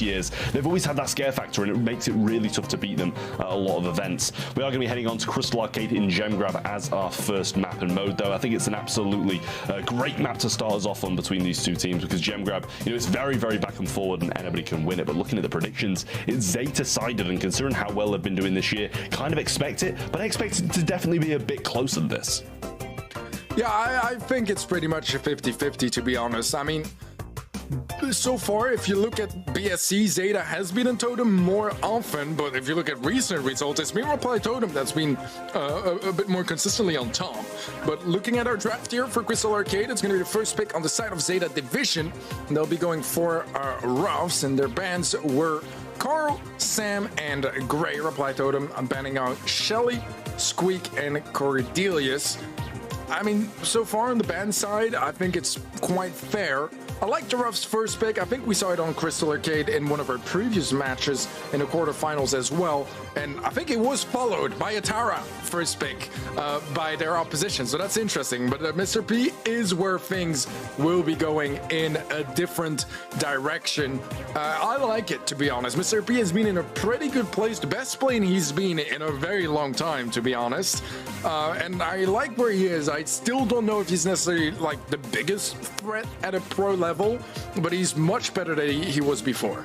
years, they've always had that scare factor, and it makes it really tough to beat them at a lot of events. We are going to be heading on to Crystal Arcade in Gem Grab as our first map and mode, though. I think it's an absolutely great map to start us off on between these two teams, because Gem Grab, you know, it's very, very back and forward and anybody can win it. But looking at the predictions, it's Zeta-sided, and considering how well they've been doing this year, kind of expect it, but I expect it to definitely be a bit closer than this. Yeah, I think it's pretty much a 50-50, to be honest. I mean, so far, if you look at BSC, Zeta has beaten Totem more often, but if you look at recent results, it's been Reply Totem that's been a bit more consistently on top. But looking at our draft here for Crystal Arcade, it's going to be the first pick on the side of Zeta Division. And they'll be going for Ruffs, and their bans were Carl, Sam, and Gray. Reply Totem banning out Shelly, Squeak, and Cordelius. I mean, so far on the ban side, I think it's quite fair. I like the Ruff's first pick. I think we saw it on Crystal Arcade in one of our previous matches in the quarterfinals as well. And I think it was followed by a Tara first pick by their opposition. So that's interesting. But Mr. P is where things will be going in a different direction. I like it, to be honest. Mr. P has been in a pretty good place. The best plane he's been in a very long time, to be honest. And I like where he is. I still don't know if he's necessarily like the biggest threat at a pro level, but he's much better than he was before.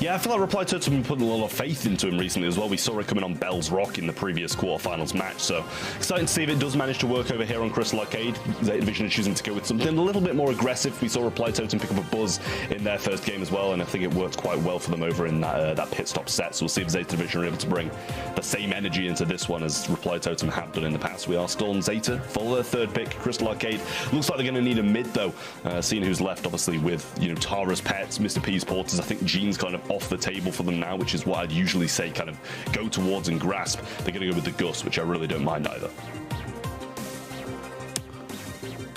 Yeah, I feel like Reply Totem have been putting a lot of faith into him recently as well. We saw it coming on Bell's Rock in the previous quarterfinals match, so exciting to see if it does manage to work over here on Crystal Arcade. Zeta Division is choosing to go with something a little bit more aggressive. We saw Reply Totem pick up a buzz in their first game as well, and I think it worked quite well for them over in that pit stop set. So we'll see if Zeta Division are able to bring the same energy into this one as Reply Totem have done in the past. We are still on Zeta for their third pick, Crystal Arcade. Looks like they're going to need a mid though, seeing who's left, obviously, with, you know, Tara's pets, Mr. P's porters. I think Gene's kind of off the table for them now, which is what I'd usually say kind of go towards and grasp. They're going to go with the Gus, which I really don't mind either.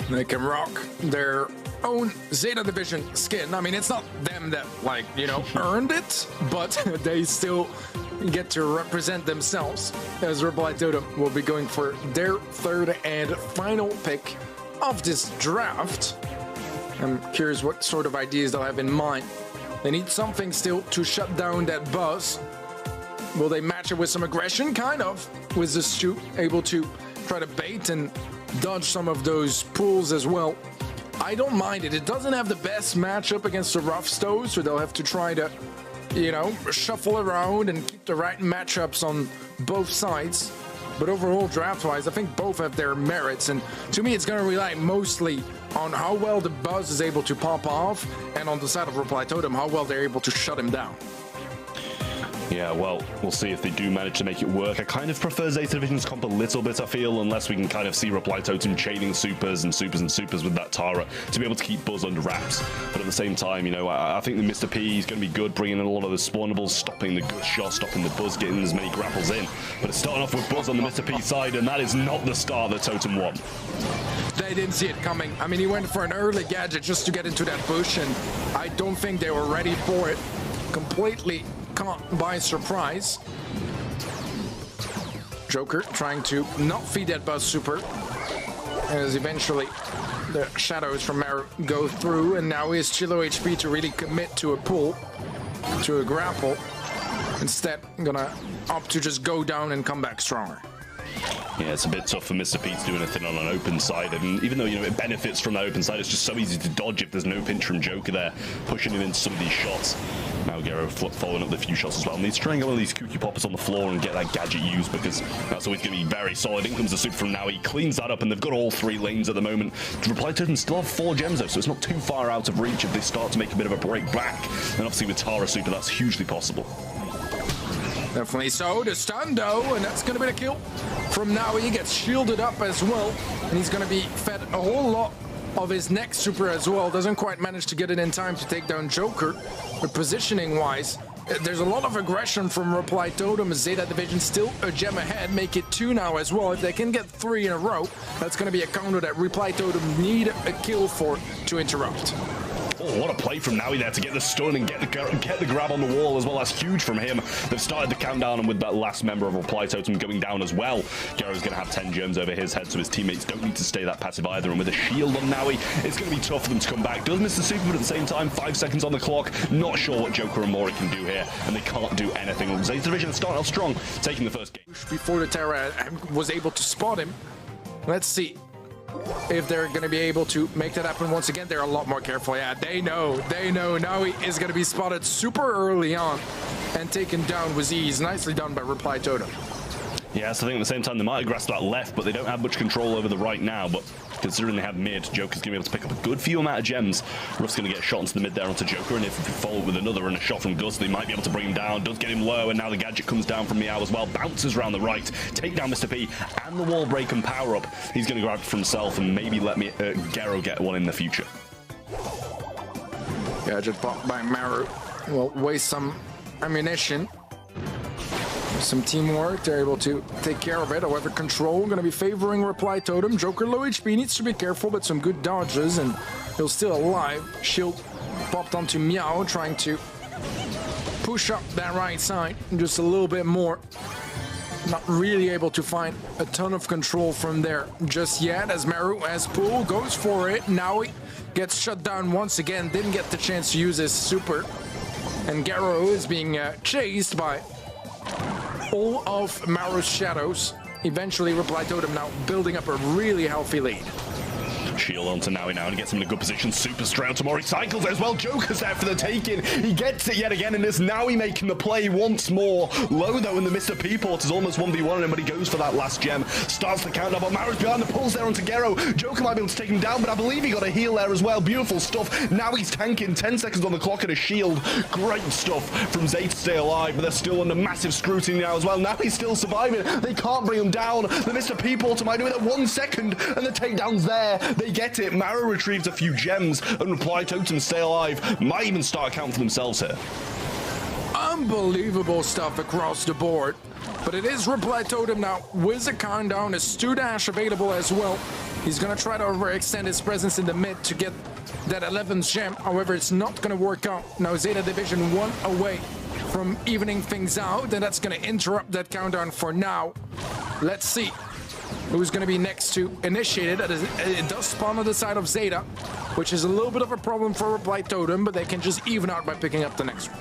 They can rock their own Zeta Division skin. I mean, it's not them that, like, you know, earned it, but they still get to represent themselves, as Reply Totem will be going for their third and final pick of this draft. I'm curious what sort of ideas they'll have in mind. They need something still to shut down that buzz. Will they match it with some aggression? Kind of. With the Stu able to try to bait and dodge some of those pulls as well. I don't mind it. It doesn't have the best matchup against the Rough Stows, so they'll have to try to, you know, shuffle around and keep the right matchups on both sides. But overall, draft-wise, I think both have their merits. And to me, it's going to rely mostly on how well the buzz is able to pop off, and on the side of Reply Totem, how well they're able to shut him down. Yeah, well, we'll see if they do manage to make it work. I kind of prefer Zeta Division's comp a little bit, I feel, unless we can kind of see Reply Totem chaining supers and supers and supers with that Tara to be able to keep Buzz under wraps. But at the same time, you know, I think the Mr. P is going to be good, bringing in a lot of the spawnables, stopping the good shot, stopping the Buzz, getting as many grapples in. But it's starting off with Buzz on the Mr. P side, and that is not the start that Totem want. They didn't see it coming. I mean, he went for an early gadget just to get into that bush, and I don't think they were ready for it. Completely caught by surprise. Joker trying to not feed that buzz super, as eventually the shadows from Maru go through, and now is Chilo HP to really commit to a pull, to a grapple. Instead, I'm gonna opt to just go down and come back stronger. Yeah, it's a bit tough for Mr. P to do anything on an open side, and even though, you know, it benefits from that open side, it's just so easy to dodge if there's no pinch from Joker there, pushing him into some of these shots. Now Gero following up the few shots as well. Needs to try and get one of these kooky poppers on the floor and get that gadget used, because that's always going to be very solid. In comes the super from now. He cleans that up, and they've got all three lanes at the moment. Reply Totem still have 4 gems though, so it's not too far out of reach if they start to make a bit of a break back. And obviously with Tara super, that's hugely possible. Definitely so. The stun though, and that's going to be the kill from now. He gets shielded up as well, and he's going to be fed a whole lot of his next super as well. Doesn't quite manage to get it in time to take down Joker, but positioning wise, there's a lot of aggression from Reply Totem. Zeta Division still a gem ahead, make it 2 now as well. If they can get 3 in a row, that's going to be a counter that Reply Totem need a kill for to interrupt. Oh, what a play from Naui there to get the stun and get the grab on the wall as well. That's huge from him. They've started the countdown, and with that last member of Reply Totem going down as well, Garo's going to have 10 gems over his head, so his teammates don't need to stay that passive either. And with a shield on Naui, it's going to be tough for them to come back. Does miss the super, but at the same time, 5 seconds on the clock. Not sure what Joker and Mori can do here, and they can't do anything. Zeta Division starting off strong, taking the first game. Before the Terra was able to spot him. Let's see if they're going to be able to make that happen once again. They're a lot more careful. Yeah, they know now he is going to be spotted super early on and taken down with ease. Nicely done by Reply Totem. Yeah, so I think at the same time they might have grasped that left, but they don't have much control over the right now. But considering they have mid, Joker's going to be able to pick up a good few amount of gems. Ruff's going to get a shot into the mid there onto Joker, and if you follow it with another and a shot from Gus, they might be able to bring him down. Does get him low, and now the gadget comes down from Meow as well. Bounces around the right, take down Mr. P, and the wall break and power up. He's going to grab it for himself and maybe let Garo get one in the future. Gadget popped by Maru. Will waste some ammunition. Some teamwork, they're able to take care of it. However, control going to be favoring Reply Totem. Joker low HP, needs to be careful, but some good dodges, and he's still alive. Shield popped onto Meow, trying to push up that right side just a little bit more. Not really able to find a ton of control from there just yet, as Maru as Pool goes for it. Now he gets shut down once again, didn't get the chance to use his super, and Garo is being chased by all of Maru's shadows. Eventually, Reply Totem now building up a really healthy lead. Shield onto Naui now and gets him in a good position. Super straight onto Mori. Cycles as well. Joker's there for the taking. He gets it yet again in this. Naui making the play once more. Low though, and the Mr. P-Port is almost 1v1 him, but he goes for that last gem. Starts the countdown, but Maru's behind the pulls there onto Garo. Joker might be able to take him down, but I believe he got a heal there as well. Beautiful stuff. Now he's tanking. 10 seconds on the clock and a shield. Great stuff from Zeta to stay alive, but they're still under massive scrutiny now as well. Now he's still surviving. They can't bring him down. The Mr. P-Port might do it at 1 second, and the takedown's there. They get it. Maru retrieves a few gems, and Reply Totem stay alive. Might even start a count for themselves here. Unbelievable stuff across the board. But it is Reply Totem now with a countdown, a Stu Dash available as well. He's going to try to overextend his presence in the mid to get that 11th gem. However, it's not going to work out. Now Zeta Division 1 away from evening things out, and that's going to interrupt that countdown for now. Let's see who's going to be next to initiate it. It does spawn on the side of Zeta, which is a little bit of a problem for Reply Totem, but they can just even out by picking up the next one.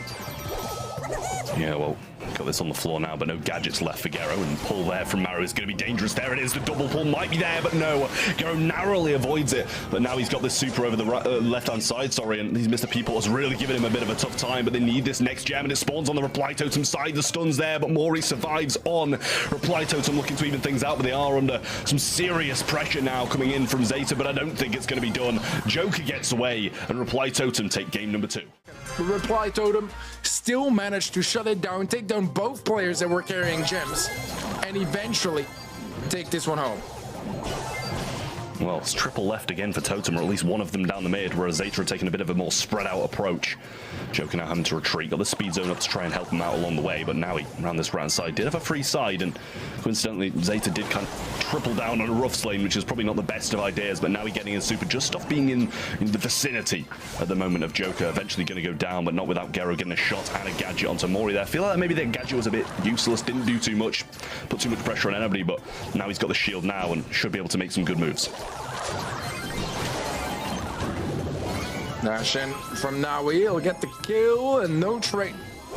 Yeah, well, got this on the floor now, but no gadgets left for Garo, and pull there from Maru is going to be dangerous. There it is, the double pull might be there, but no, Garo narrowly avoids it, but now he's got this super over the left-hand side, sorry, and he's Mr. People has really given him a bit of a tough time, but they need this next gem, and it spawns on the Reply Totem side. The stun's there, but Mori survives on. Reply Totem looking to even things out, but they are under some serious pressure now coming in from Zeta, but I don't think it's going to be done. Joker gets away, and Reply Totem take game number 2. Reply Totem still managed to shut it down, take down both players that were carrying gems, and eventually take this one home. Well, it's triple left again for Totem, or at least one of them down the mid, whereas Zeta are taking a bit of a more spread out approach. Joker now having to retreat, got the speed zone up to try and help him out along the way, but now he ran this right side, did have a free side, and coincidentally Zeta did kind of triple down on a rough lane, which is probably not the best of ideas, but now he's getting his super just off being in the vicinity at the moment of Joker. Eventually going to go down, but not without Garo getting a shot and a gadget onto Mori there. I feel like maybe that gadget was a bit useless, didn't do too much, put too much pressure on anybody, but now he's got the shield now and should be able to make some good moves. Dash in from Naui, he'll get the kill and no trade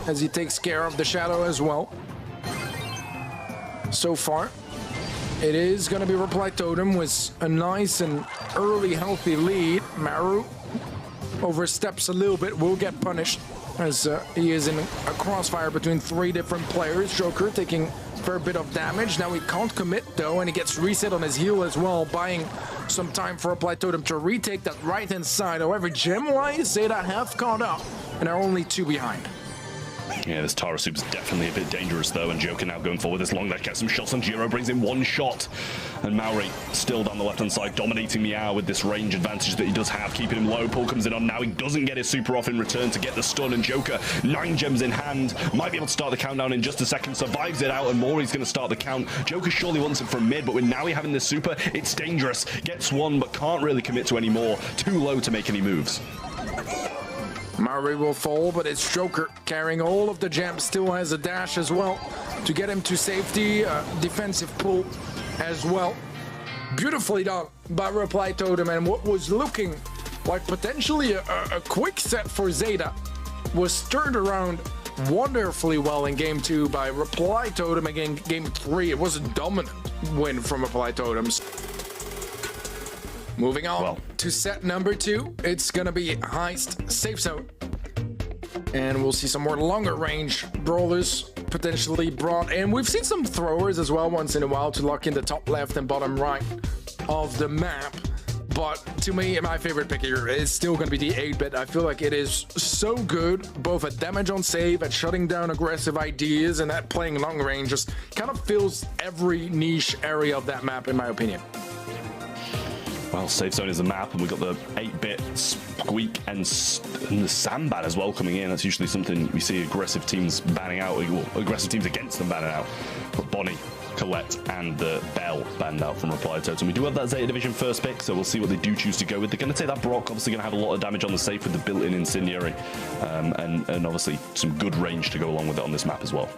as he takes care of the shadow as well. So far, it is going to be Reply Totem with a nice and early healthy lead. Maru oversteps a little bit, will get punished as he is in a crossfire between 3 different players. Joker taking a fair bit of damage. Now he can't commit though, and he gets reset on his heal as well, buying some time for Reply Totem to retake that right-hand side. However, gem-wise, Zeta have caught up and are only 2 behind. Yeah, this Tara Soup's definitely a bit dangerous though, and Joker now going forward this long leg, gets some shots on Giro, brings in 1 shot, and Maori still down the left-hand side, dominating Meow with this range advantage that he does have, keeping him low. Pull comes in on now, he doesn't get his super off in return to get the stun, and Joker, 9 gems in hand, might be able to start the countdown in just a second, survives it out, and Mori's going to start the count. Joker surely wants it from mid, but with Naui having this super, it's dangerous. Gets 1, but can't really commit to any more. Too low to make any moves. Maui will fall, but it's Joker carrying all of the gems, still has a dash as well to get him to safety, defensive pull as well. Beautifully done by Reply Totem, and what was looking like potentially a quick set for Zeta was turned around wonderfully well in game 2 by Reply Totem. Again, game 3, it was a dominant win from Reply Totems. Moving on to set number 2, it's gonna be Heist Safe Zone. And we'll see some more longer range brawlers potentially brought in. We've seen some throwers as well once in a while to lock in the top left and bottom right of the map. But to me, my favorite pick here is still going to be the 8-bit. I feel like it is so good, both at damage on save, at shutting down aggressive ideas, and at playing long range. Just kind of fills every niche area of that map, in my opinion. Well, Safe Zone is the map, and we've got the 8-bit Squeak and the Sandbat as well coming in. That's usually something we see aggressive teams banning out, or aggressive teams against them banning out. But Bonnie, Colette, and the Bell banned out from Reply Totem. We do have that Zeta Division first pick, so we'll see what they do choose to go with. They're going to take that Brock, obviously going to have a lot of damage on the safe with the built-in Incendiary, and obviously some good range to go along with it on this map as well.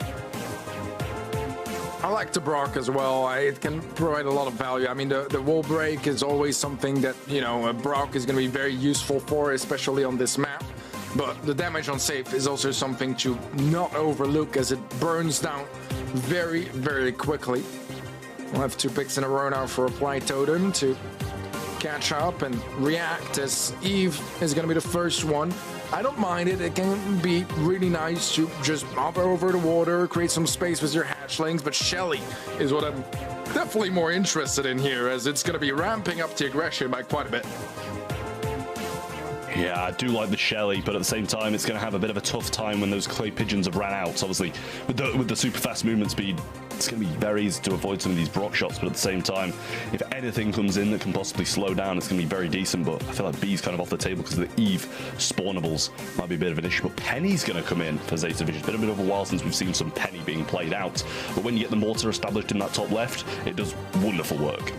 I like the Brock as well. It can provide a lot of value. I mean, the wall break is always something that, you know, a Brock is going to be very useful for, especially on this map. But the damage on safe is also something to not overlook, as it burns down very, very quickly. We'll have 2 picks in a row now for Reply Totem to catch up and react, as Eve is going to be the first one. I don't mind it. It can be really nice to just hover over the water, create some space with your hatchlings, but Shelly is what I'm definitely more interested in here, as it's going to be ramping up the aggression by quite a bit. Yeah, I do like the Shelly, but at the same time, it's going to have a bit of a tough time when those clay pigeons have ran out. So obviously, with the super fast movement speed, it's going to be very easy to avoid some of these Brock shots. But at the same time, if anything comes in that can possibly slow down, it's going to be very decent. But I feel like B's kind of off the table because the Eve spawnables might be a bit of an issue. But Penny's going to come in for Zeta Division. It's been a bit of a while since we've seen some Penny being played out. But when you get the mortar established in that top left, it does wonderful work.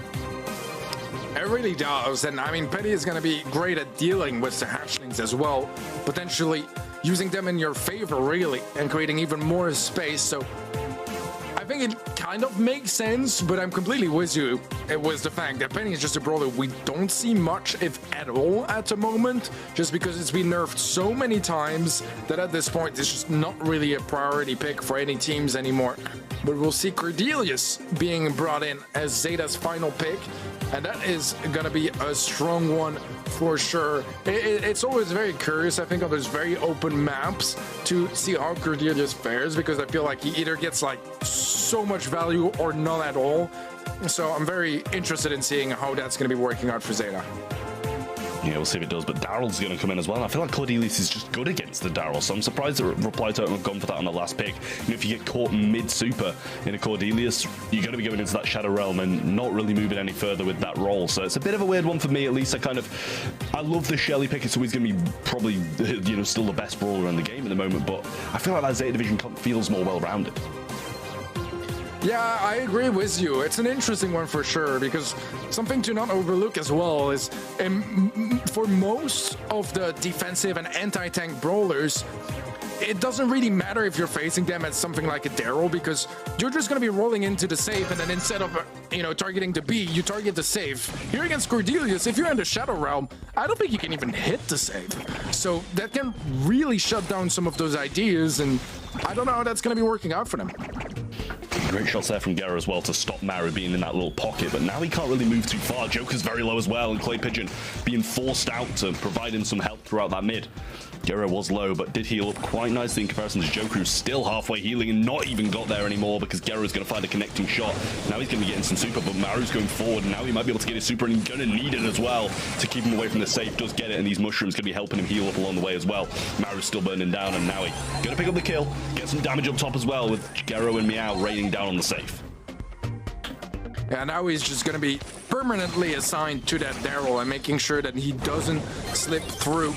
It really does, and I mean, Penny is going to be great at dealing with the hatchlings as well, potentially using them in your favor, really, and creating even more space. So I think it kind of makes sense, but I'm completely with you. It was the fact that Penny is just a brawler we don't see much, if at all, at the moment, just because it's been nerfed so many times that at this point it's just not really a priority pick for any teams anymore. But we'll see Cordelius being brought in as Zeta's final pick, and that is going to be a strong one for sure. It's always very curious, I think, on those very open maps to see how Cordelius fares, because I feel like he either gets like so much value or none at all. So I'm very interested in seeing how that's going to be working out for Zeta. Yeah, we'll see if it does, but Daryl's going to come in as well. And I feel like Cordelius is just good against the Daryl, so I'm surprised that Reply Totem have gone for that on the last pick. You know, if you get caught mid-super in a Cordelius, you're going to be going into that Shadow Realm and not really moving any further with that role. So it's a bit of a weird one for me, at least. I love the Shelly pick. It's always going to be probably, you know, still the best brawler in the game at the moment, but I feel like that Zeta Division feels more well-rounded. Yeah, I agree with you. It's an interesting one for sure, because something to not overlook as well is for most of the defensive and anti-tank brawlers, it doesn't really matter if you're facing them as something like a Daryl, because you're just going to be rolling into the safe, and then instead of, you know, targeting the B, you target the safe. Here against Cordelius, if you're in the Shadow Realm, I don't think you can even hit the safe. So that can really shut down some of those ideas, and I don't know how that's going to be working out for them. Great shots there from Gera as well to stop Maru being in that little pocket, but now he can't really move too far. Joker's very low as well, and Clay Pigeon being forced out to provide him some help throughout that mid. Gera was low, but did heal up quite nicely in comparison to Joker, who's still halfway healing and not even got there anymore, because Gera's going to find a connecting shot. Now he's going to be getting some super, but Maru's going forward, and now he might be able to get his super, and he's going to need it as well to keep him away from the safe. Does get it, and these mushrooms going to be helping him heal up along the way as well. Maru's still burning down, and now he's going to pick up the kill, get some damage up top as well, with Gera and Meow raining down on the safe. Yeah, now he's just going to be permanently assigned to that Daryl and making sure that he doesn't slip through.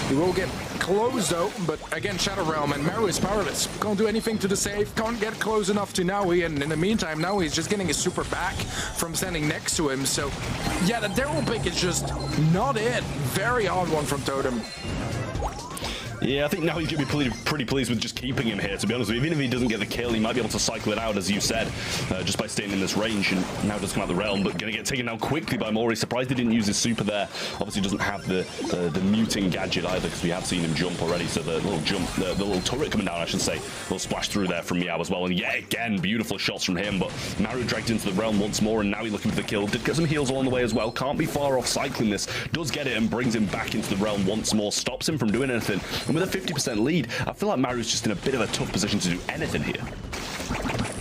He will get close though, but again, Shadow Realm, and Maru is powerless. Can't do anything to the safe, can't get close enough to Naui, and in the meantime, Naui is just getting his super back from standing next to him. So yeah, the Daryl pick is just not it. Very odd one from Totem. Yeah, I think now he's going to be pretty pleased with just keeping him here, to be honest with you. Even if he doesn't get the kill, he might be able to cycle it out, as you said, just by staying in this range. And now does come out the realm, but going to get taken down quickly by Mori. Surprised he didn't use his super there. Obviously doesn't have the muting gadget either, because we have seen him jump already. So the little jump, the little turret coming down, I should say, will splash through there from Meow as well. And yet again, beautiful shots from him. But Maru dragged into the realm once more, and now he's looking for the kill. Did get some heals along the way as well. Can't be far off cycling this. Does get it and brings him back into the realm once more. Stops him from doing anything. And with a 50% lead, I feel like Maru's just in a bit of a tough position to do anything here.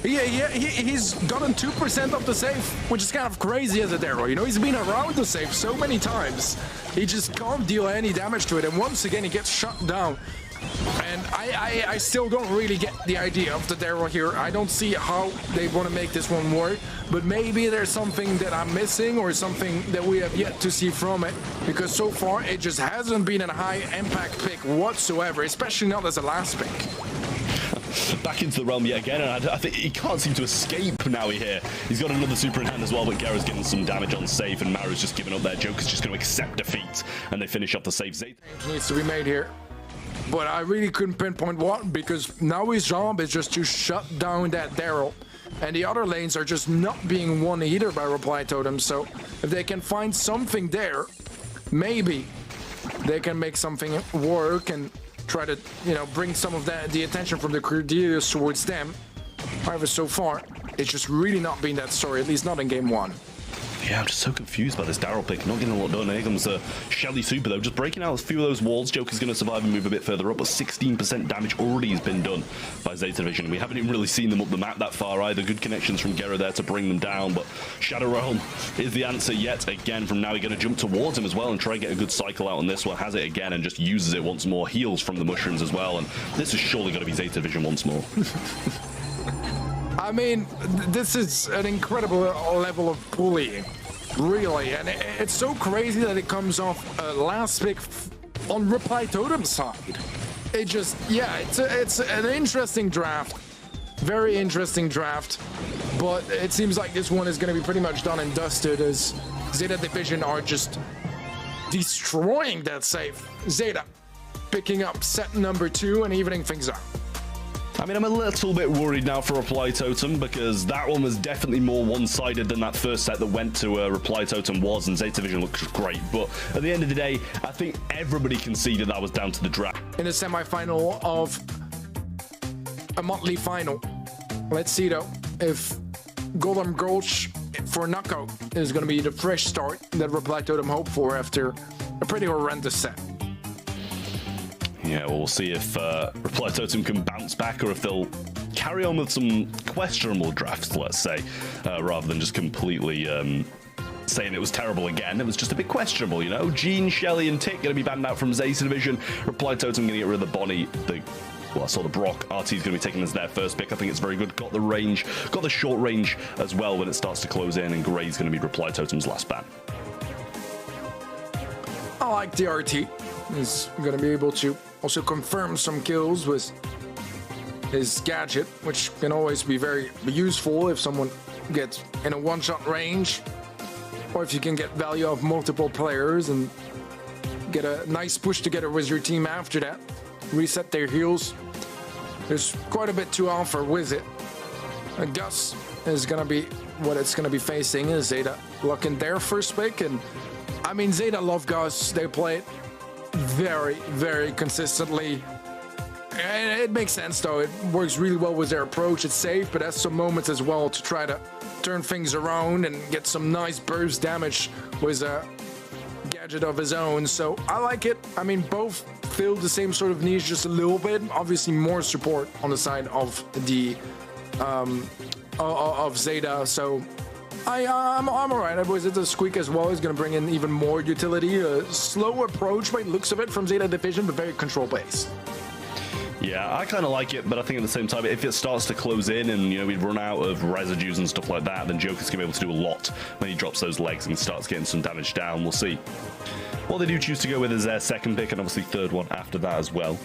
Yeah, he's gotten 2% of the safe, which is kind of crazy as a Daryl. You know, he's been around the safe so many times. He just can't deal any damage to it, and once again, he gets shut down. And I still don't really get the idea of the Daryl here. I don't see how they want to make this one work, but maybe there's something that I'm missing or something that we have yet to see from it, because so far it just hasn't been a high impact pick whatsoever, especially not as a last pick. Back into the realm yet again, and I think he can't seem to escape now here. He's got another super in hand as well, but Gara's getting some damage on safe, and Maru's just giving up there. Joker's just going to accept defeat, and they finish off the save. Zeta needs to be made here. But I really couldn't pinpoint what, because now his job is just to shut down that Daryl. And the other lanes are just not being won either by Reply Totem. So if they can find something there, maybe they can make something work and try to, you know, bring some of the attention from the Cordelius towards them. However, so far, it's just really not been that story, at least not in game one. Yeah, I'm just so confused by this Daryl pick. Not getting a lot done. Here comes Shelly Super, though. Just breaking out a few of those walls. Joker's going to survive and move a bit further up, but 16% damage already has been done by Zeta Division. We haven't even really seen them up the map that far either. Good connections from Gera there to bring them down, but Shadow Realm is the answer yet again. From now, we're going to jump towards him as well and try and get a good cycle out on this one. Has it again and just uses it once more. Heals from the mushrooms as well, and this is surely going to be Zeta Division once more. I mean, this is an incredible level of bullying, really, and it's so crazy that it comes off last pick on Reply Totem's side. It just, yeah, it's an interesting draft, very interesting draft, but it seems like this one is going to be pretty much done and dusted as Zeta Division are just destroying that safe. Zeta picking up set number 2 and evening things out. I mean, I'm a little bit worried now for Reply Totem, because that one was definitely more one-sided than that first set that went to Reply Totem was, and Zeta Division looks great. But at the end of the day, I think everybody conceded that was down to the draft. In the semi-final of a monthly final, let's see though if Golem Gulch for knockout is going to be the fresh start that Reply Totem hoped for after a pretty horrendous set. Yeah, well, we'll see if Reply Totem can bounce back, or if they'll carry on with some questionable drafts, let's say, rather than just completely saying it was terrible again. It was just a bit questionable, you know? Gene, Shelly, and Tick going to be banned out from Zeta Division. Reply Totem going to get rid of the Bonnie. Well, I saw the Brock. RT is going to be taken as their first pick. I think it's very good. Got the range, got the short range as well when it starts to close in, and Gray's going to be Reply Totem's last ban. I like the RT. He's going to be able to also confirm some kills with his gadget, which can always be very useful if someone gets in a one-shot range, or if you can get value of multiple players and get a nice push together with your team after that. Reset their heals. There's quite a bit to offer with it. Gus is going to be what it's going to be facing, is Zeta looking their first pick, and I mean, Zeta love Gus. They play it very, very consistently. And it makes sense, though. It works really well with their approach. It's safe, but has some moments as well to try to turn things around and get some nice burst damage with a gadget of his own. So I like it. I mean, both fill the same sort of niche just a little bit. Obviously, more support on the side of the of Zeta. So I'm all right. Was it the Squeak as well? Is going to bring in even more utility. A slow approach by the looks of it from Zeta Division, but very control-based. Yeah, I kind of like it, but I think at the same time, if it starts to close in and, you know, we'd run out of residues and stuff like that, then Joker's going to be able to do a lot when he drops those legs and starts getting some damage down. We'll see. What they do choose to go with is their second pick, and obviously third one after that as well.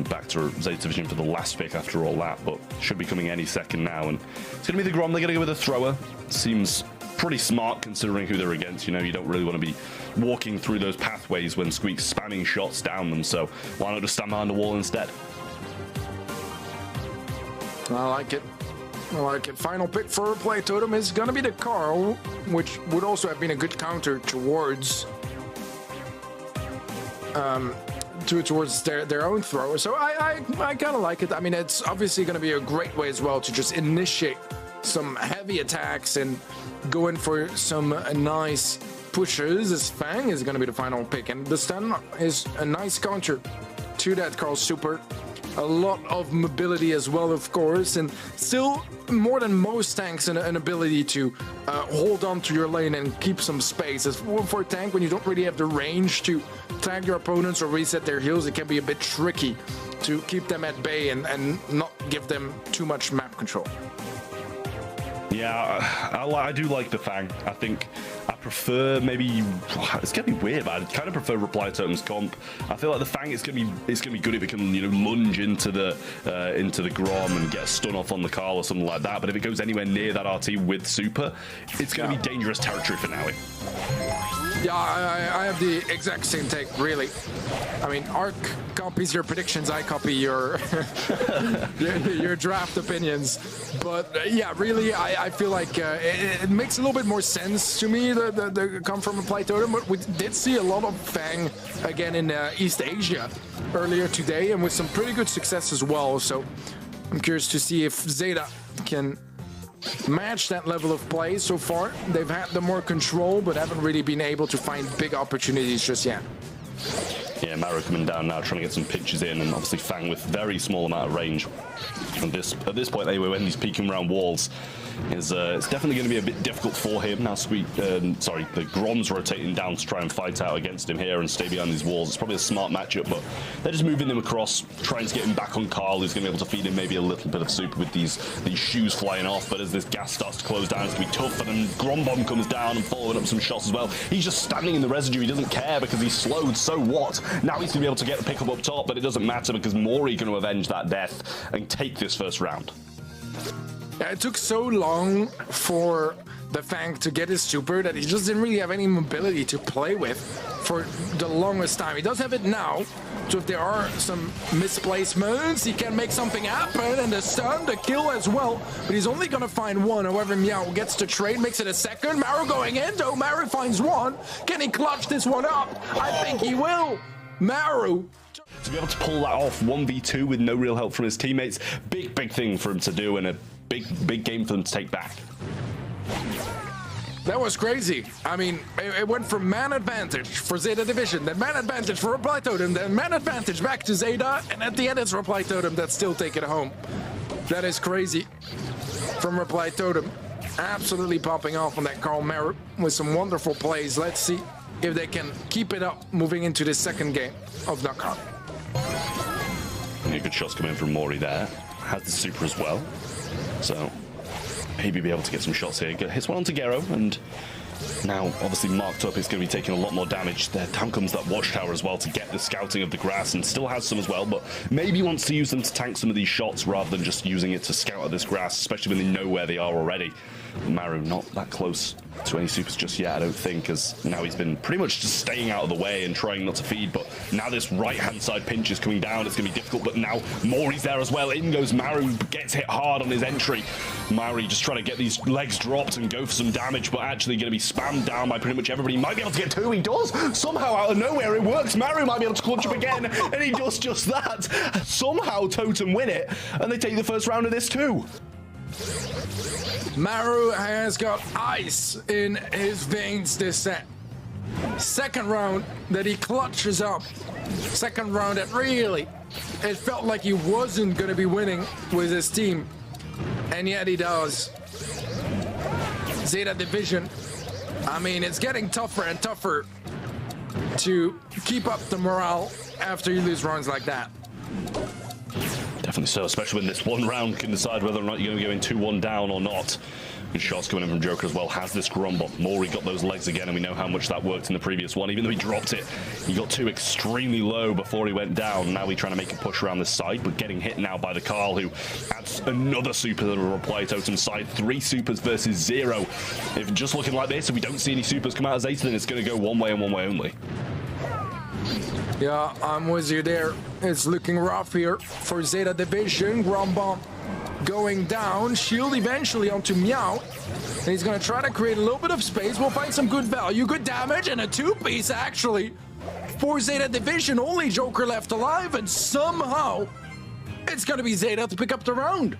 back to Zeta Division for the last pick after all that, but should be coming any second now. And it's going to be the Grom. They're going to go with a thrower. Seems pretty smart considering who they're against. You know, you don't really want to be walking through those pathways when Squeak's spamming shots down them, so why not just stand behind the wall instead? I like it. I like it. Final pick for Replay Totem is going to be the Carl, which would also have been a good counter towards towards their own throw. So I kind of like it. I mean, it's obviously going to be a great way as well to just initiate some heavy attacks and go in for some nice pushes. As Fang is going to be the final pick, and the stun is a nice counter to that Carl super. A lot of mobility as well, of course, and still more than most tanks an ability to hold on to your lane and keep some space. As for a tank, when you don't really have the range to tag your opponents or reset their heals, it can be a bit tricky to keep them at bay and not give them too much map control. Yeah, I do like the Fang. I think I prefer maybe, it's gonna be weird, but I kind of prefer Reply Totem's comp. I feel like the Fang is gonna be good if it can, you know, lunge into the Grom and get a stun off on the Carl or something like that. But if it goes anywhere near that RT with super, it's gonna be dangerous territory for Naui. Yeah, I have the exact same take, really. I mean, Arc copies your predictions, I copy your your draft opinions. But yeah, really, I feel like it makes a little bit more sense to me, the come from Reply Totem. But we did see a lot of Fang again in East Asia earlier today, and with some pretty good success as well. So I'm curious to see if Zeta can match that level of play. So far they've had the more control, but haven't really been able to find big opportunities just yet. Yeah, Maru coming down now, trying to get some pitches in, and obviously Fang with very small amount of range. And at this point anyway, when he's peeking around walls, is it's definitely going to be a bit difficult for him now. The Grom's rotating down to try and fight out against him here and stay behind these walls. It's probably a smart matchup, but they're just moving him across, trying to get him back on Carl, who's going to be able to feed him maybe a little bit of super with these shoes flying off. But as this gas starts to close down, it's going to be tough. And then Grom Bomb comes down and following up some shots as well. He's just standing in the residue. He doesn't care because he's slowed. So what? Now he's going to be able to get the pickup up top, but it doesn't matter because Mori going to avenge that death and take this first round. Yeah, it took so long for the Fang to get his super that he just didn't really have any mobility to play with for the longest time. He does have it now, so if there are some misplacements, he can make something happen, and the stun, the kill as well, but he's only gonna find one. However, Meow gets the trade, makes it a second. Maru going in, though. Maru finds one. Can he clutch this one up? I think he will. Maru. To be able to pull that off 1v2 with no real help from his teammates, big thing for him to do, and a big game for them to take back. That was crazy. I mean, it went from man advantage for Zeta Division, then man advantage for Reply Totem, then man advantage back to Zeta, and at the end it's Reply Totem that's still taking it home. That is crazy from Reply Totem. Absolutely popping off on that Carl Maru with some wonderful plays. Let's see if they can keep it up moving into the second game of Knockout. Yeah, good shots coming in from Mori there. Has the super as well. So maybe be able to get some shots here. Hits one onto Gero, and now obviously marked up is going to be taking a lot more damage. There down comes that watchtower as well to get the scouting of the grass, and still has some as well, but maybe wants to use them to tank some of these shots rather than just using it to scout at this grass, especially when they know where they are already. Maru not that close to any supers just yet, I don't think, as now he's been pretty much just staying out of the way and trying not to feed. But now this right-hand side pinch is coming down. It's going to be difficult, but now Mori's there as well. In goes Maru, gets hit hard on his entry. Maru just trying to get these legs dropped and go for some damage, but actually going to be spammed down by pretty much everybody. He might be able to get two. He does. Somehow out of nowhere it works. Maru might be able to clutch up again, and he does just that. Somehow Totem win it, and they take the first round of this too. Maru has got ice in his veins this set. Second round that he clutches up. Second round that really, it felt like he wasn't going to be winning with his team. And yet he does. Zeta Division, I mean, it's getting tougher and tougher to keep up the morale after you lose rounds like that. Definitely so, especially when this one round can decide whether or not you're going to go in 2-1 down or not. Good shots coming in from Joker as well. Has this grumble. Maury got those legs again, and we know how much that worked in the previous one. Even though he dropped it, he got two extremely low before he went down. Now he's trying to make a push around the side, but getting hit now by the Carl, who adds another super to the reply totem side. 3 supers versus 0. If just looking like this, if we don't see any supers come out of Zeta, then it's going to go one way and one way only. Yeah, I'm with you there. It's looking rough here for Zeta Division. Ground bomb going down. Shield eventually onto Meow. And he's going to try to create a little bit of space. We'll find some good value, good damage, and a 2-piece actually for Zeta Division. Only Joker left alive, and somehow it's going to be Zeta to pick up the round.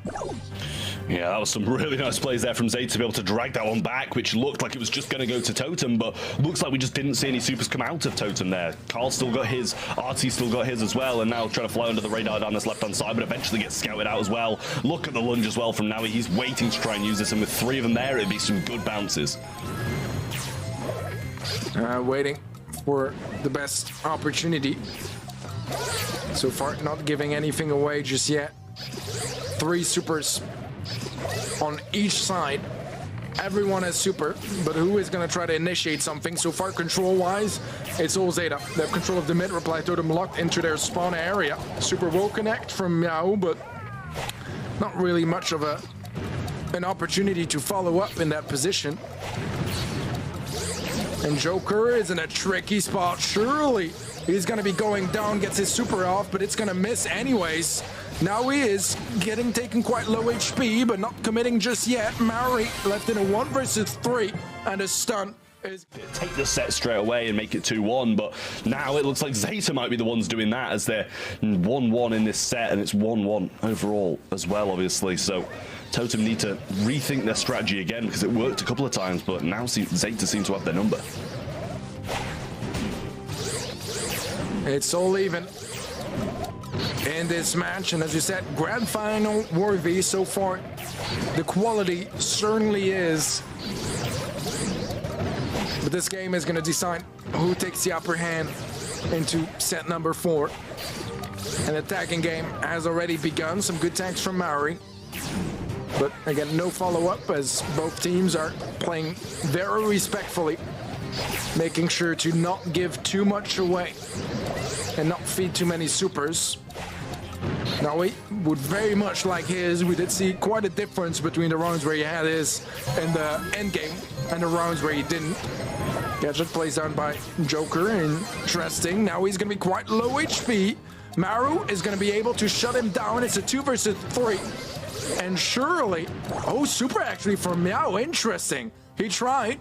Yeah, that was some really nice plays there from Zeta to be able to drag that one back, which looked like it was just going to go to Totem, but looks like we just didn't see any supers come out of Totem there. Carl still got his, RT still got his as well, and now trying to fly under the radar down this left-hand side, but eventually gets scouted out as well. Look at the lunge as well from Naui. He's waiting to try and use this, and with 3 of them there, it'd be some good bounces. Waiting for the best opportunity. So far, not giving anything away just yet. 3 supers on each side. Everyone has super, but who is going to try to initiate something? So far, control-wise, it's all Zeta. They have control of the mid, reply totem locked into their spawn area. Super will connect from Meow, but not really much of an opportunity to follow up in that position. And Joker is in a tricky spot. Surely he's going to be going down, gets his super off, but it's going to miss anyways. Now he is getting taken quite low HP, but not committing just yet. Maury left in a 1 versus 3, and a stun is... Take the set straight away and make it 2-1, but now it looks like Zeta might be the ones doing that, as they're 1-1 in this set, and it's 1-1 overall as well, obviously. So Totem need to rethink their strategy again, because it worked a couple of times, but now Zeta seem to have their number. It's all even in this match, and as you said, grand final worthy so far. The quality certainly is, but this game is going to decide who takes the upper hand into set number 4. An attacking game has already begun. Some good tanks from Maori, but again, no follow-up, as both teams are playing very respectfully, making sure to not give too much away and not feed too many supers. Now, we would very much like his. We did see quite a difference between the rounds where he had his in the end game and the rounds where he didn't. Gadget plays down by Joker. Interesting. Now he's going to be quite low HP. Maru is going to be able to shut him down. It's a 2 versus 3. And surely... Oh, super actually from Meow. Interesting. He tried.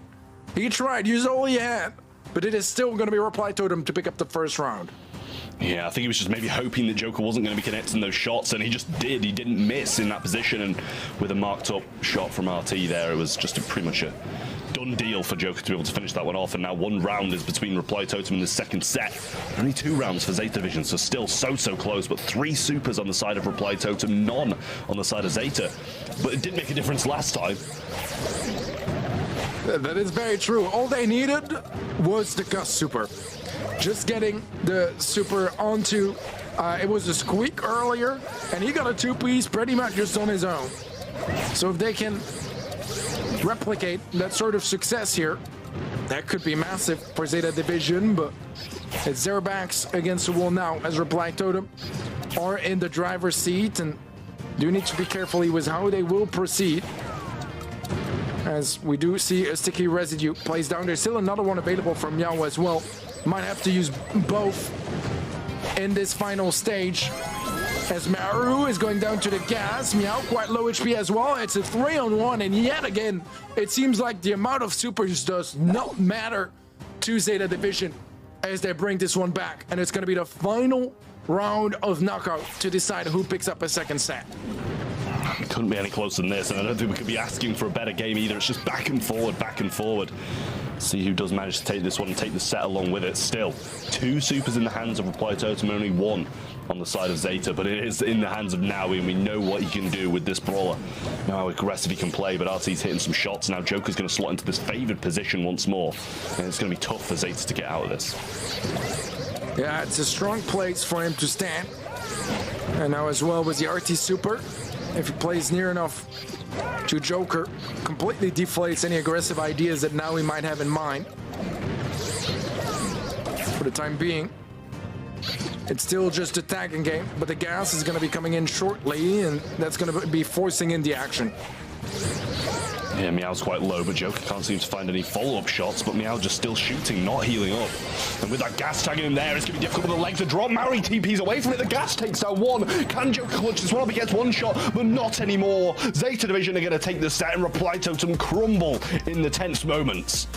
He tried. Used all he had. But it is still going to be Reply Totem to pick up the first round. Yeah, I think he was just maybe hoping that Joker wasn't going to be connecting those shots, and he just did. He didn't miss in that position, and with a marked up shot from RT there, it was just pretty much a done deal for Joker to be able to finish that one off. And now 1 round is between Reply Totem and the second set. Only 2 rounds for Zeta Division, so still so close, but 3 supers on the side of Reply Totem, none on the side of Zeta. But it did make a difference last time. That is very true. All they needed was the Gus super. Just getting the super onto, it was a squeak earlier, and he got a 2-piece pretty much just on his own. So if they can replicate that sort of success here, that could be massive for Zeta Division, but it's their backs against the wall now, as Reply Totem are in the driver's seat, and do need to be careful with how they will proceed, as we do see a sticky residue plays down. There's still another one available from Meow as well. Might have to use both in this final stage, as Maru is going down to the gas. Meow quite low HP as well. It's a 3-on-1, and yet again, it seems like the amount of supers does not matter to Zeta Division as they bring this one back, and it's going to be the final round of knockout to decide who picks up a second set. Couldn't be any closer than this, and I don't think we could be asking for a better game either. It's just back and forward, back and forward. See who does manage to take this one and take the set along with it. Still, 2 supers in the hands of Reply Totem, only 1 on the side of Zeta, but it is in the hands of Naui, and we know what he can do with this brawler. Know how aggressive he can play, but RT's hitting some shots. Now Joker's going to slot into this favored position once more, and it's going to be tough for Zeta to get out of this. Yeah, it's a strong place for him to stand. And now as well with the RT super, if he plays near enough to Joker, completely deflates any aggressive ideas that now he might have in mind. For the time being, it's still just a tagging game, but the gas is going to be coming in shortly, and that's going to be forcing in the action. Yeah, Meow's quite low, but Joker can't seem to find any follow-up shots, but Meow just still shooting, not healing up. And with that gas tagging him there, it's going to be difficult with the legs to drop. Mary TP's away from it. The gas takes down one. Can Joker clutch this one up? He gets one shot, but not anymore. Zeta Division are going to take the set, and Reply Totem crumble in the tense moments.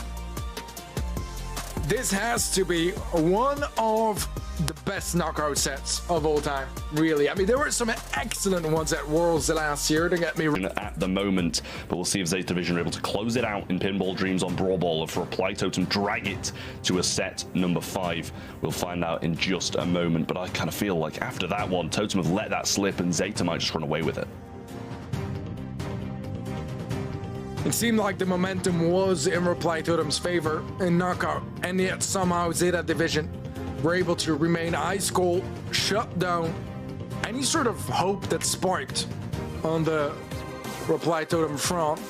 This has to be one of the best knockout sets of all time, really. I mean, there were some excellent ones at Worlds last year, to get me at the moment, but we'll see if Zeta Division are able to close it out in Pinball Dreams on Brawl Ball, or for Reply Totem drag it to a set number 5. We'll find out in just a moment, but I kind of feel like after that one, Totem have let that slip and Zeta might just run away with it. It seemed like the momentum was in Reply Totem's favor in knockout, and yet somehow Zeta Division were able to remain ice cold, shut down any sort of hope that sparked on the Reply Totem front.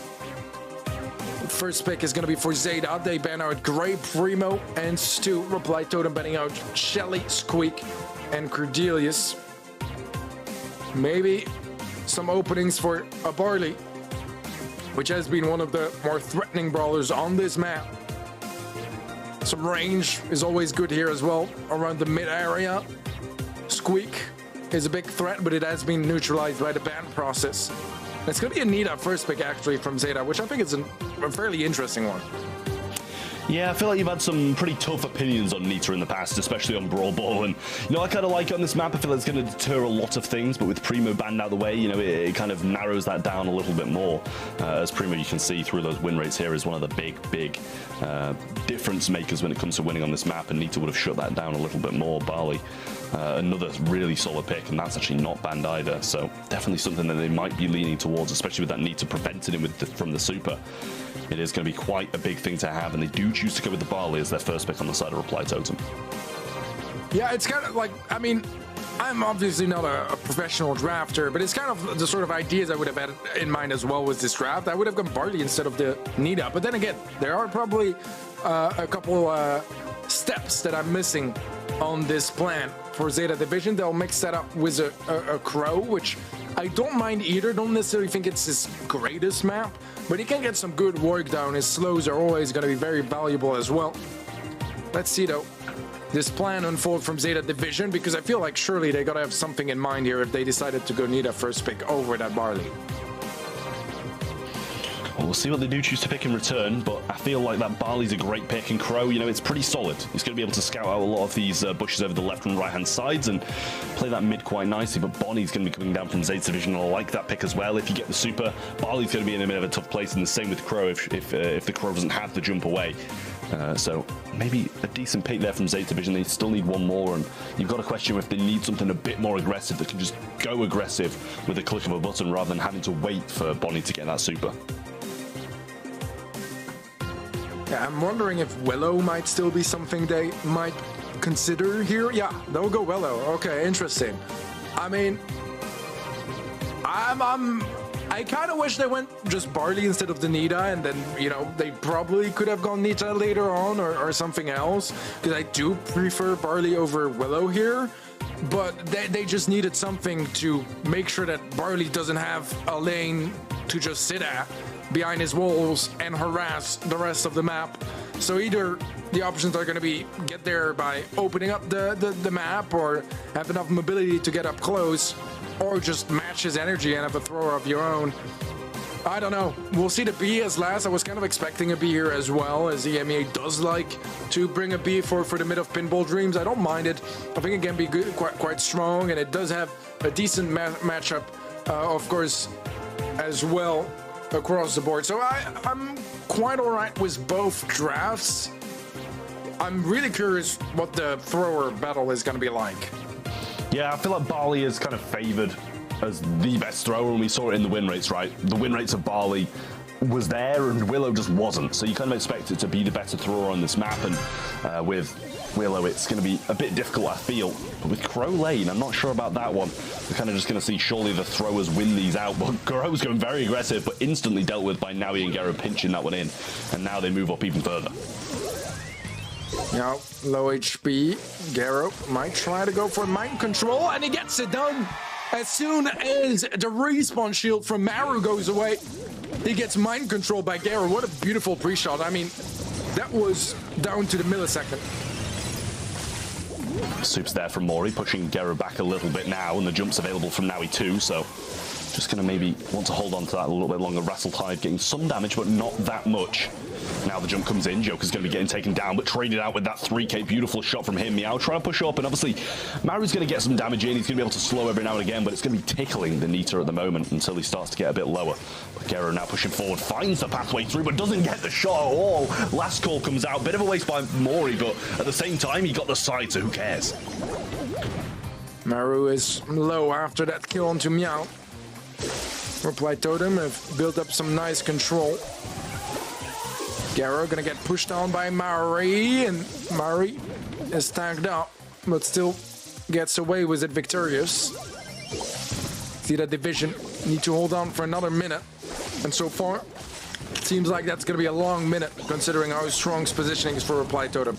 First pick is going to be for Zeta. They ban out Gray, Primo, and Stu. Reply Totem banning out Shelly, Squeak, and Cordelius. Maybe some openings for a Barley, which has been one of the more threatening brawlers on this map. Some range is always good here as well, around the mid area. Squeak is a big threat, but it has been neutralized by the ban process. It's going to be a Nita first pick, actually, from Zeta, which I think is a fairly interesting one. Yeah, I feel like you've had some pretty tough opinions on Nita in the past, especially on Brawl Ball, and you know, I kind of like it on this map. I feel like it's going to deter a lot of things, but with Primo banned out of the way, you know, it kind of narrows that down a little bit more. As Primo, you can see through those win rates here, is one of the big difference makers when it comes to winning on this map, and Nita would have shut that down a little bit more. Barley, another really solid pick, and that's actually not banned either, so definitely something that they might be leaning towards, especially with that Nita preventing him from the super. It is going to be quite a big thing to have, and they do choose to go with the Barley as their first pick on the side of Reply Totem. Yeah, it's kind of like, I mean, I'm obviously not a professional drafter, but it's kind of the sort of ideas I would have had in mind as well with this draft. I would have gone Barley instead of the Nita, but then again, there are probably a couple steps that I'm missing on this plan for Zeta Division. They'll mix that up with a Crow, which I don't mind either. Don't necessarily think it's his greatest map, but he can get some good work down. His slows are always going to be very valuable as well. Let's see, though, this plan unfold from Zeta Division, because I feel like surely they got to have something in mind here if they decided to go Nita first pick over that Barley. Well, we'll see what they do choose to pick in return, but I feel like that Barley's a great pick, and Crow, you know, it's pretty solid. He's going to be able to scout out a lot of these bushes over the left and right hand sides and play that mid quite nicely, but Bonnie's going to be coming down from Zeta Division, and I like that pick as well. If you get the super, Barley's going to be in a bit of a tough place, and the same with Crow if the Crow doesn't have the jump away. So maybe a decent pick there from Zeta Division. They still need one more, and you've got to question if they need something a bit more aggressive that can just go aggressive with a click of a button rather than having to wait for Bonnie to get that super. Yeah, I'm wondering if Willow might still be something they might consider here. Yeah, they'll go Willow. Okay, interesting. I mean, I kind of wish they went just Barley instead of the Nita, and then, you know, they probably could have gone Nita later on or something else, because I do prefer Barley over Willow here, but they just needed something to make sure that Barley doesn't have a lane to just sit at behind his walls and harass the rest of the map. So either the options are going to be get there by opening up the map, or have enough mobility to get up close, or just match his energy and have a thrower of your own. I don't know. We'll see the B as last. I was kind of expecting a B here as well, as the EMEA does like to bring a B for the mid of Pinball Dreams. I don't mind it. I think it can be good, quite strong, and it does have a decent matchup, of course, as well across the board. So I'm quite all right with both drafts. I'm really curious what the thrower battle is going to be like. Yeah, I feel like Barley is kind of favored as the best thrower, and we saw it in the win rates, right? The win rates of Barley was there and Willow just wasn't, so you kind of expect it to be the better thrower on this map, and with Willow, it's going to be a bit difficult, I feel. But with Crow lane, I'm not sure about that one. We're kind of just going to see surely the throwers win these out. But Crow's going very aggressive, but instantly dealt with by Naui and Garo pinching that one in. And now they move up even further. Now, low HP. Garo might try to go for mind control, and he gets it done. As soon as the respawn shield from Maru goes away, he gets mind control by Garo. What a beautiful pre-shot. I mean, that was down to the millisecond. Soup's there from Mori, pushing Garo back a little bit now, and the jump's available from Naui too, so just going to maybe want to hold on to that a little bit longer. Wrestle-Tide getting some damage, but not that much. Now the jump comes in, Joker's going to be getting taken down, but traded out with that 3k. Beautiful shot from him. Meow trying to push up, and obviously Maru's going to get some damage in. He's going to be able to slow every now and again, but it's going to be tickling the Nita at the moment until he starts to get a bit lower. But Garo now pushing forward, finds the pathway through, but doesn't get the shot at all. Last call comes out, bit of a waste by Mori, but at the same time, he got the side, so who cares? Maru is low after that kill onto Meow. Reply Totem have built up some nice control. Garo gonna get pushed on by Mari, and Mari is tagged up, but still gets away with it victorious. Zeta division need to hold on for another minute, and so far, it seems like that's gonna be a long minute, considering how strong positioning is for Reply Totem.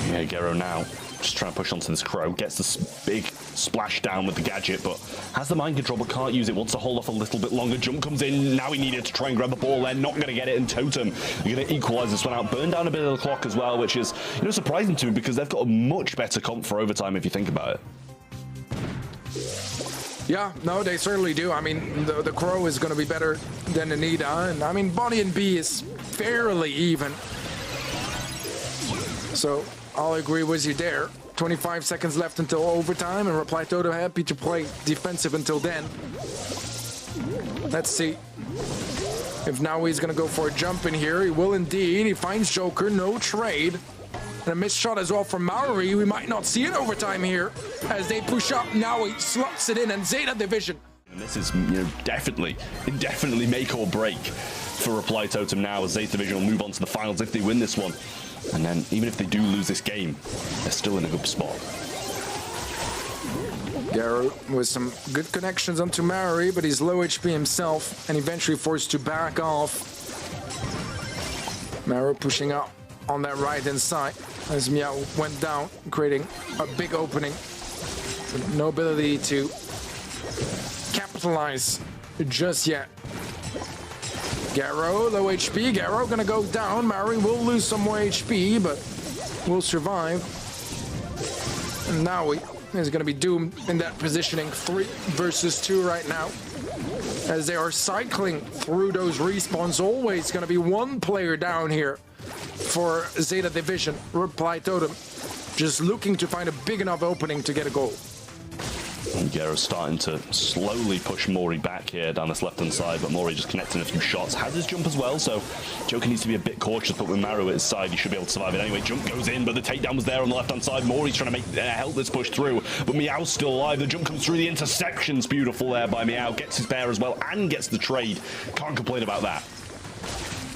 Yeah, Garo now just trying to push onto this Crow, gets this big splash down with the gadget, but has the mind control but can't use it, wants to hold off a little bit longer. Jump comes in, now he needed to try and grab the ball there, not going to get it, and Totem are going to equalize this one out, burn down a bit of the clock as well, which is, you know, surprising to me because they've got a much better comp for overtime if you think about it. Yeah, no, they certainly do. I mean, the Crow is going to be better than Anita, and I mean, Bonnie and B is fairly even. So, I'll agree with you there. 25 seconds left until overtime, and Reply Totem happy to play defensive until then. Let's see if now he's gonna go for a jump in here. He will indeed. He finds Joker, no trade. And a missed shot as well from Maori. We might not see it overtime here as they push up. Now he slots it in, and Zeta division. And this is, you know, definitely make or break for Reply Totem now, as Zeta division will move on to the finals if they win this one. And then, even if they do lose this game, they're still in a good spot. Garo with some good connections onto Maori, but he's low HP himself, and eventually forced to back off. Maru pushing up on that right-hand side as Meow went down, creating a big opening. No ability to capitalize just yet. Garo, low HP. Garo gonna go down. Mari will lose some more HP, but will survive. And now he is gonna be doomed in that positioning. 3 versus 2 right now. As they are cycling through those respawns, always gonna be one player down here for Zeta division. Reply Totem just looking to find a big enough opening to get a goal. And Garo's starting to slowly push Mori back here down this left-hand side, but Mori just connecting a few shots. Has his jump as well, so Joker needs to be a bit cautious, but with Maru at his side, he should be able to survive it anyway. Jump goes in, but the takedown was there on the left-hand side. Mori's trying to help this push through, but Meow's still alive. The jump comes through, the interception's beautiful there by Meow. Gets his bear as well, and gets the trade. Can't complain about that.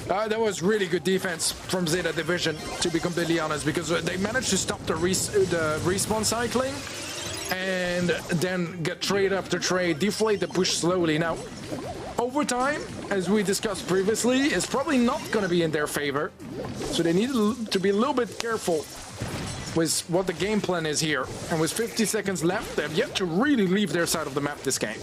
That was really good defense from Zeta division, to be completely honest, because they managed to stop the respawn cycling, and then get trade after trade, deflate the push slowly. Now, overtime, as we discussed previously, is probably not going to be in their favor. So they need to be a little bit careful with what the game plan is here. And with 50 seconds left, they have yet to really leave their side of the map this game.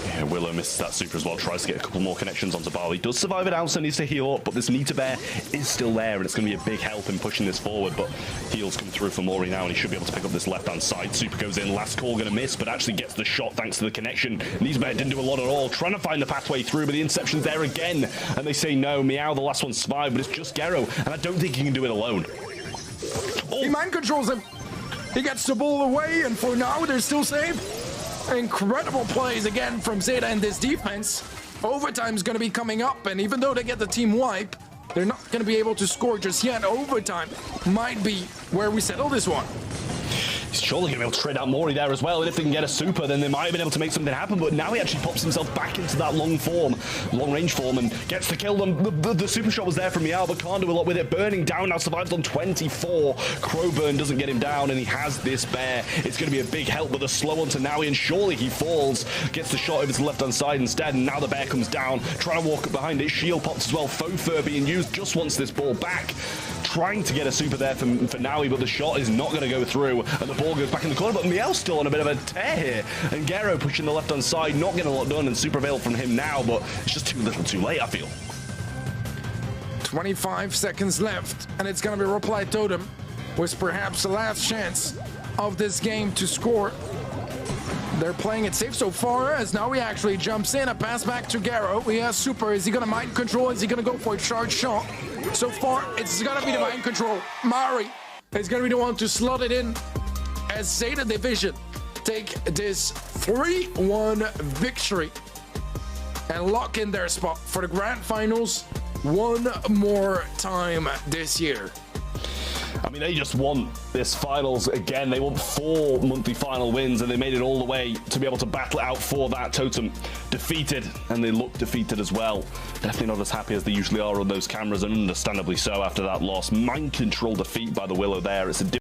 Yeah, Willow misses that super as well, tries to get a couple more connections onto Barley. Does survive it out, so needs to heal up, but this Nita Bear is still there, and it's going to be a big help in pushing this forward, but heals come through for Mori now, and he should be able to pick up this left-hand side. Super goes in, last call going to miss, but actually gets the shot thanks to the connection. Nita Bear didn't do a lot at all, trying to find the pathway through, but the interception's there again, and they say no. Meow, the last one survived, but it's just Garo, and I don't think he can do it alone. Oh. He mind controls him. He gets the ball away, and for now, they're still safe. Incredible plays again from Zeta in this defense. Overtime's going to be coming up, and even though they get the team wipe, they're not going to be able to score just yet. Overtime might be where we settle this one. He's surely going to be able to trade out Mori there as well, and if they can get a super, then they might have been able to make something happen, but now he actually pops himself back into that long range form, and gets the kill. The super shot was there from Meow, but can't do a lot with it. Burning down now, survives on 24. Crowburn doesn't get him down, and he has this bear. It's going to be a big help, but the slow onto Naui, and surely he falls. Gets the shot over to the left-hand side instead, and now the bear comes down, trying to walk up behind it. Shield pops as well. Faux fur being used, just wants this ball back. Trying to get a super there for Naui, but the shot is not going to go through, and the ball goes back in the corner, but Meow's still on a bit of a tear here, and Gero pushing the left-hand side, not getting a lot done, and super available from him now, but it's just too little too late, I feel. 25 seconds left, and it's going to be Reply Totem with perhaps the last chance of this game to score. They're playing it safe so far, as now he actually jumps in. A pass back to Gero. He has super. Is he going to mind control? Is he going to go for a charge shot? So far, it's going to be the mind control. Mari is going to be the one to slot it in, as Zeta Division take this 3-1 victory and lock in their spot for the grand finals one more time this year. I mean, they just won this finals again. They won 4 monthly final wins, and they made it all the way to be able to battle it out for that. Totem defeated, and they look defeated as well. Definitely not as happy as they usually are on those cameras, and understandably so after that loss. Mind control defeat by the Willow there. It's a